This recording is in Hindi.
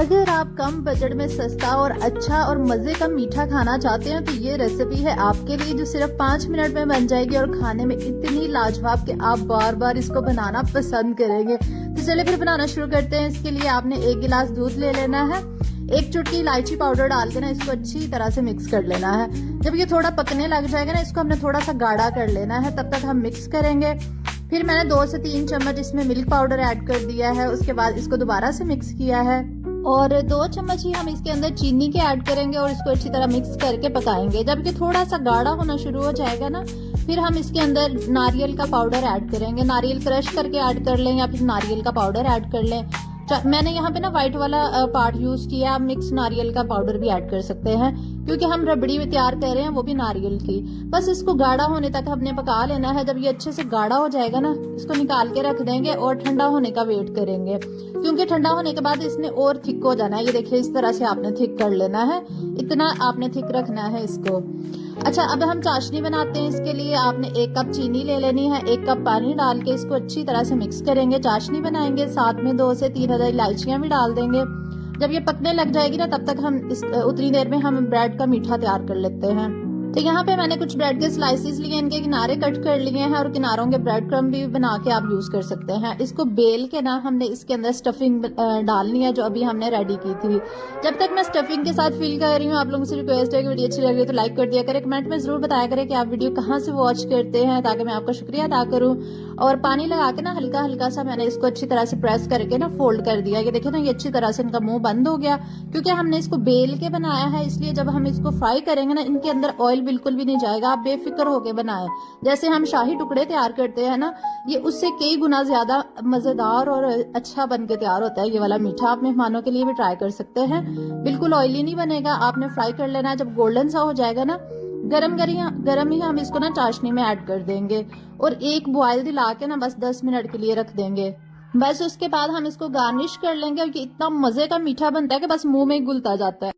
अगर आप कम बजट में सस्ता और अच्छा और मजे का मीठा खाना चाहते हैं तो ये रेसिपी है आपके लिए, जो सिर्फ 5 मिनट में बन जाएगी और खाने में इतनी लाजवाब कि आप बार बार इसको बनाना पसंद करेंगे। तो चलिए फिर बनाना शुरू करते हैं। इसके लिए आपने 1 गिलास दूध ले लेना है, 1 चुटकी इलायची पाउडर डाल के ना इसको अच्छी तरह से मिक्स कर लेना है। जब ये थोड़ा पकने लग जाएगा ना, इसको हमने थोड़ा सा गाढ़ा कर लेना है, तब तक हम मिक्स करेंगे। फिर मैंने 2 से 3 चम्मच इसमें मिल्क पाउडर ऐड कर दिया है। उसके बाद इसको दोबारा से मिक्स किया है और 2 चम्मच ही हम इसके अंदर चीनी के ऐड करेंगे और इसको अच्छी तरह मिक्स करके पकाएंगे। जब ये थोड़ा सा गाढ़ा होना शुरू हो जाएगा ना, फिर हम इसके अंदर नारियल का पाउडर ऐड करेंगे। नारियल क्रश करके ऐड कर लें या फिर नारियल का पाउडर ऐड कर लें। मैंने यहाँ पे ना व्हाइट वाला पार्ट यूज किया, आप मिक्स नारियल का पाउडर भी ऐड कर सकते हैं क्योंकि हम रबड़ी में तैयार कर रहे हैं, वो भी नारियल की। बस इसको गाढ़ा होने तक हमने पका लेना है। जब ये अच्छे से गाढ़ा हो जाएगा ना, इसको निकाल के रख देंगे और ठंडा होने का वेट करेंगे, क्योंकि ठंडा होने के बाद इसने और थिक हो जाना है। ये देखिए इस तरह से आपने थिक कर लेना है, इतना आपने थिक रखना है इसको। अच्छा, अब हम चाशनी बनाते हैं। इसके लिए आपने 1 कप चीनी ले लेनी है, 1 कप पानी डाल के इसको अच्छी तरह से मिक्स करेंगे, चाशनी बनाएंगे। साथ में 2 से 3 हरी इलायचियां भी डाल देंगे। जब ये पकने लग जाएगी ना, तब तक हम उतनी देर में हम ब्रेड का मीठा तैयार कर लेते हैं। तो यहाँ पे मैंने कुछ ब्रेड के स्लाइसेस लिए, इनके किनारे कट कर लिए हैं और किनारों के ब्रेड क्रम्ब भी बना के आप यूज कर सकते हैं। इसको बेल के ना हमने इसके अंदर स्टफिंग डालनी है जो अभी हमने रेडी की थी। जब तक मैं स्टफिंग के साथ फिल कर रही हूँ, आप लोगों से रिक्वेस्ट है कि वीडियो अच्छी लग रही है तो लाइक कर दिया करें, कमेंट में जरूर बताया करें कि आप वीडियो कहाँ से वॉच करते हैं, ताकि मैं आपका शुक्रिया अदा करूँ। और पानी लगा के ना हल्का हल्का सा मैंने इसको अच्छी तरह से प्रेस करके ना फोल्ड कर दिया। ये देखिए ना, ये अच्छी तरह से इनका मुंह बंद हो गया क्योंकि हमने इसको बेल के बनाया है, इसलिए जब हम इसको फ्राई करेंगे ना, इनके अंदर ऑयल बिल्कुल भी नहीं जाएगा। आप बेफिक्र होके बनाएं। जैसे हम शाही टुकड़े तैयार करते हैं ना, ये उससे कई गुना ज्यादा मजेदार और अच्छा बन के तैयार होता है ये वाला मीठा। आप मेहमानों के लिए भी ट्राई कर सकते हैं, बिल्कुल ऑयली नहीं बनेगा। आपने फ्राई कर लेना है। जब गोल्डन सा हो जाएगा ना, गरम ही हम इसको ना चाशनी में ऐड कर देंगे और 1 बॉयल दिला के ना बस 10 मिनट के लिए रख देंगे। बस उसके बाद हम इसको गार्निश कर लेंगे और ये इतना मजे का मीठा बनता है कि बस मुंह में घुलता जाता है।